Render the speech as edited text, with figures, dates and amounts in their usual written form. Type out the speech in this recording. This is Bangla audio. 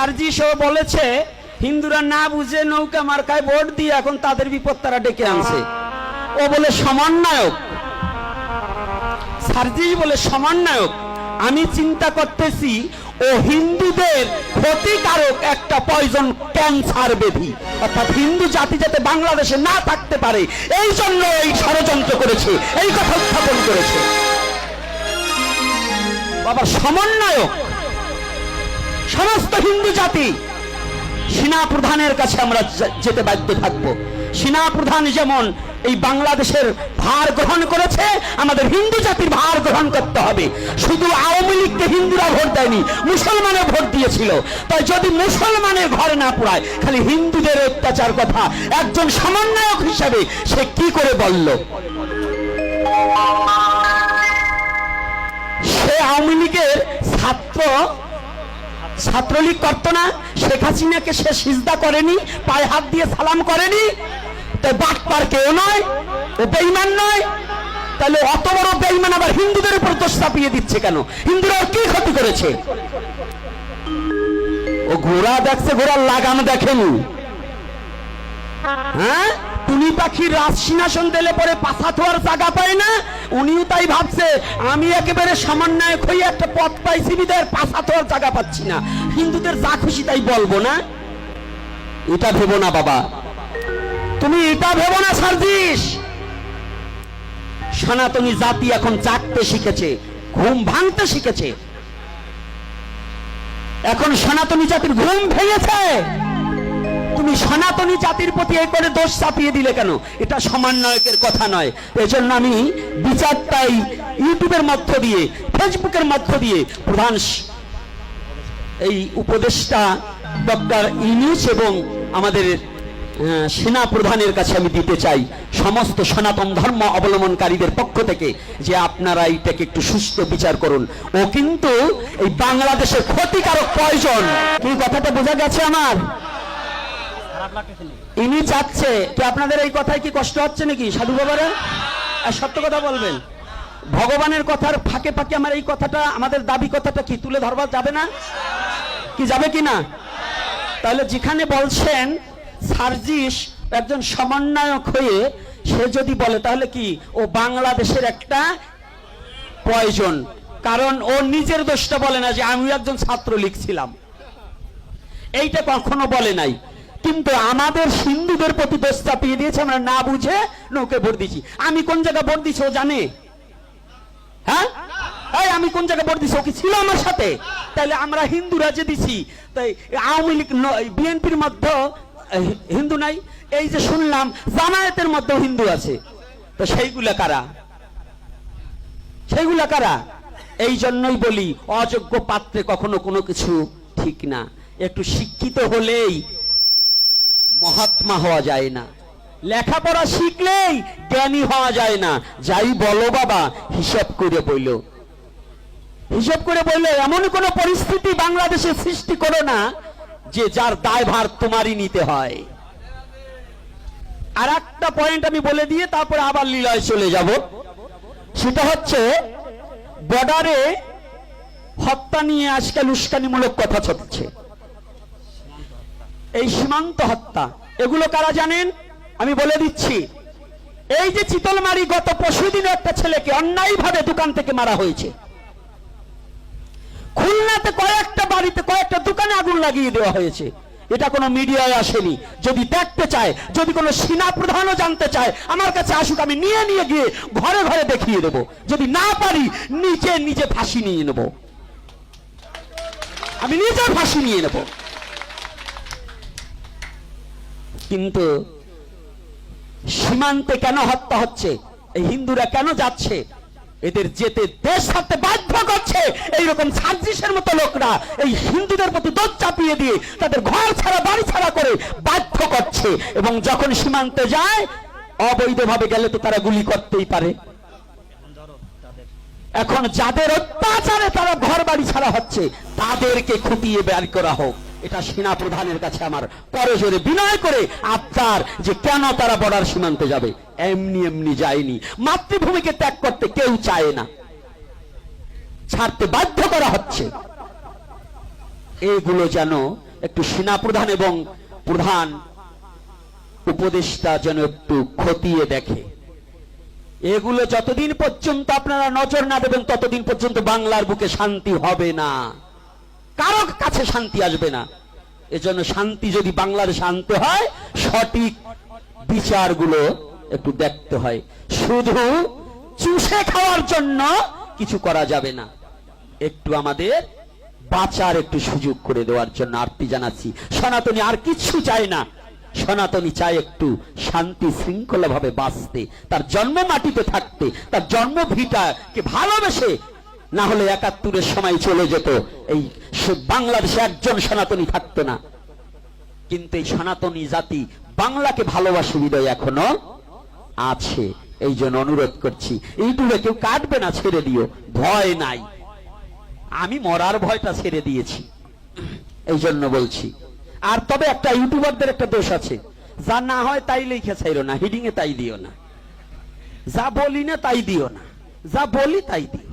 সার্জিসও বলেছে হিন্দুরা না বুঝে নৌকা মার্কায় ভোট দিয়ে এখন তাদের বিপদ তারা ডেকে আনছে। ও বলে সমন্বয়ক, সার্জিস বলে সমন্বয়ক। আমি চিন্তা করতেছি ও হিন্দুদের ক্ষতিকারক একটা পয়জন ক্যান্সার ব্যাধি, অর্থাৎ হিন্দু জাতি যাতে বাংলাদেশে না থাকতে পারে এই জন্য এই ষড়যন্ত্র করেছে, এই কথা উত্থাপন করেছে। বাবা সমন্বয়ক, সমস্ত হিন্দু জাতি সেনা প্রধানের কাছে আমরা যেতে বাধ্য থাকব। সেনা প্রধান যেমন এই বাংলাদেশের ভার গ্রহণ করেছে, আমাদের হিন্দু জাতির ভার গ্রহণ করতে হবে। শুধু আওয়ামী লীগকে হিন্দুরা ভোট দেয়নি, মুসলমানের ভোট দিয়েছিল। তাই যদি মুসলমানের ঘরে না পড়ায়, খালি হিন্দুদের অত্যাচার কথা একজন সমন্বয়ক হিসাবে সে কি করে বলল? সে আওয়ামী লীগের ছাত্রলীগ করতো না? শেখ হাসিনাকে সে সিজদা করেনি, পায়ে হাত দিয়ে সালাম করেনি? তাই বাটপার কেউ নয়, ও বেঈমান নয়। তাহলে অত বড় বেঈমান আবার হিন্দুদের উপর দোষ চাপিয়ে দিচ্ছে কেন? হিন্দুরা কি ক্ষতি করেছে? ও ঘোড়া দেখছে, ঘোড়ার লাগাম দেখেনি। হ্যাঁ, টুনি পাখির রাজ সিংহাসন দিলে পরে পাছা থোয়ার জায়গা পায় না, উনিও তাই ভাবছে আমি একেবারে সমন্বয়ক হয়ে একটা পথ পাইছি বিদায় পাছা থোয়ার জায়গা পাচ্ছি না, হিন্দুদের যা খুশি তাই বলবো না। এটা ভেবো না বাবা, তুমি এটা ভেবো না সার্জিস। সনাতনী জাতি এখন জাগতে শিখেছে, ঘুম ভাঙতে শিখেছে। এখন সনাতনী জাতির ঘুম ভেঙেছে। তুমি সনাতনী জাতির প্রতি এই করে দোষ চাপিয়ে দিলে কেন? এটা সমন্বয়কের কথা নয়। এজন্য আমি বিচারটাই ইউটিউবের মধ্য দিয়ে, ফেসবুকের মধ্য দিয়ে প্রধান এই উপদেষ্টা ডক্টর ইউনূস এবং আমাদের সেনা প্রধানের কাছে আমি দিতে চাই, সমস্ত সনাতন ধর্ম অবলম্বনকারীদের পক্ষ থেকে, যে আপনারা এইটাকে একটু সুস্থ বিচার করুন। ও কিন্তু এই বাংলাদেশের ক্ষতিকারক প্রয়োজন। কি কথাটা বোঝা গেছে আমার? ইনি চাচ্ছে কি আপনাদের এই কথায় কি কষ্ট হচ্ছে নাকি সাধু বাবারা? আর সত্য কথা বলবেন, ভগবানের কথার ফাঁকে ফাঁকে আমার এই কথাটা, আমাদের দাবি কথাটা কি তুলে ধরবা যাবে না? কি যাবে কি না? তাহলে যেখানে বলছেন সার্জিস একজন সমন্বয়ক হয়ে সে যদি বলে, তাহলে কি ও বাংলাদেশের একটা প্রয়োজন? কারণ ও নিজের দোষটা বলে না যে আমি একজন ছাত্রলীগ ছিলাম, এইটা কখনো বলে নাই। কিন্তু আমাদের হিন্দুদের প্রতি দোষ চাপিয়ে দিয়েছে, আমরা না বুঝে নৌকে ভোট দিচ্ছি। আমি কোন জায়গায় ভোট দিচ্ছি ও জানে? হ্যাঁ, আমি কোন জায়গায় ভোট দিচ্ছি ও কি ছিল আমার সাথে? তাহলে আমরা হিন্দুরা যে দিছি, তাই আওয়ামী লীগ বিএনপির মধ্যে হিন্দু নাই? এই যে শুনলাম জামায়াতের মধ্যে হিন্দু আছে, তো সেইগুলা কারা? সেইগুলা কারা? এই জন্যই বলি অযোগ্য পাত্রে কখনো কোনো কিছু ঠিক না। একটু শিক্ষিত হলেই মহাত্মা হওয়া যায় না, লেখাপড়া শিখলেই জ্ঞানী হওয়া যায় না। যাই বলো বাবা, হিসাব করে বইলো, হিসাব করে বললে এমন কোন পরিস্থিতি বাংলাদেশে সৃষ্টি করো না যে যার দায়ভার তোমারই নিতে হয়। আর একটা পয়েন্ট আমি বলে দিয়ে তারপরে আবার লীলায় চলে যাব। সেটা হচ্ছে বর্ডারে হত্যা নিয়ে আজকাল উস্কানিমূলক কথা চলছে। এই সীমান্ত হত্যা, এগুলো কারা জানেন? আমি বলে দিচ্ছি। এই যে চিতলমারি গত পরশুদিন একটা ছেলেকে অন্যায়ভাবে দোকান থেকে মারা হয়েছে। খুলনাতে কয়েকটা বাড়িতে, কয়েকটা দোকানে আগুন লাগিয়ে দেওয়া হয়েছে। এটা কোনো মিডিয়ায় আসেনি। যদি দেখতে চায়, যদি কোনো সেনা প্রধানও জানতে চায়, আমার কাছে আসুক, আমি নিয়ে নিয়ে গিয়ে ঘরে ঘরে দেখিয়ে দেব। যদি না পারি নিজে নিজে ফাঁসি নিয়ে নেব, আমি নিজে ফাঁসি নিয়ে নেব। কিন্তু সীমান্তে কেন হত্যা হচ্ছে? এই হিন্দুরা কেন যাচ্ছে? এদের যেতে দেশ ছাড়তে বাধ্য করছে এইরকম সার্জিসের মতো লোকরা, এই হিন্দুদের প্রতি দোষ চাপিয়ে দিয়ে তাদের ঘর ছাড়া বাড়ি ছাড়া করে বাধ্য করছে। এবং যখন সীমান্তে যায়, অবৈধভাবে গেলে তো তারা গুলি করতেই পারে। এখন যাদের অত্যাচারে তারা ঘর বাড়ি ছাড়া হচ্ছে, তাদেরকে খুঁটিয়ে বের করা হোক। এটা সেনা প্রধানের কাছে আমার করজোরে বিনয় করে আবদার, যে কেন তারা বর্ডার সীমান্তে যাবে? এমনি এমনি যায়নি। মাতৃভূমিকে ত্যাগ করতে কেউ চায় না, ছাড়তে বাধ্য করা হচ্ছে। এগুলো যেন একটু সেনাপ্রধান এবং প্রধান উপদেষ্টা যেন একটু খতিয়ে দেখে। এগুলো যতদিন পর্যন্ত আপনারা নজর না দেবেন ততদিন পর্যন্ত বাংলার বুকে শান্তি হবে না, কারো কাছে শান্তি আসবে না। এজন্য শান্তি যদি বাংলাদেশে আনতে হয় সঠিক বিচারগুলো একটু দেখতে হয়। শুধু চুষে খাওয়ার জন্য কিছু করা যাবে না, একটু আমাদের বাঁচার একটু সুযোগ করে দেওয়ার জন্য আরতি জানাচ্ছি। সনাতনী আর কিছু চায় না, সনাতনী চায় একটু শান্তি শৃঙ্খলা ভাবে বাঁচতে, তার জন্ম মাটিতে থাকতে, তার জন্ম ভিটাকে ভালোবেসে। না হলে ৭১-এর সময় চলে যেত, এই বাংলাদেশে একজন সনাতনী থাকতো না। কিন্তু এই সনাতনী জাতি বাংলাকে ভালোবাসে হৃদয় এখনো আছে। এই জন্য অনুরোধ করছি, ইউটিউবে কেউ কাটবে না, ছেড়ে দিও, ভয় নাই। আমি মরার ভয়টা ছেড়ে দিয়েছি, এই জন্য বলছি। আর তবে একটা ইউটিউবারদের একটা দোষ আছে, যা না হয় তাই লিখে চাইরো না, হিডিং এ তাই দিও না, যা বলি না তাই দিও না, যা বলি তাই দিও।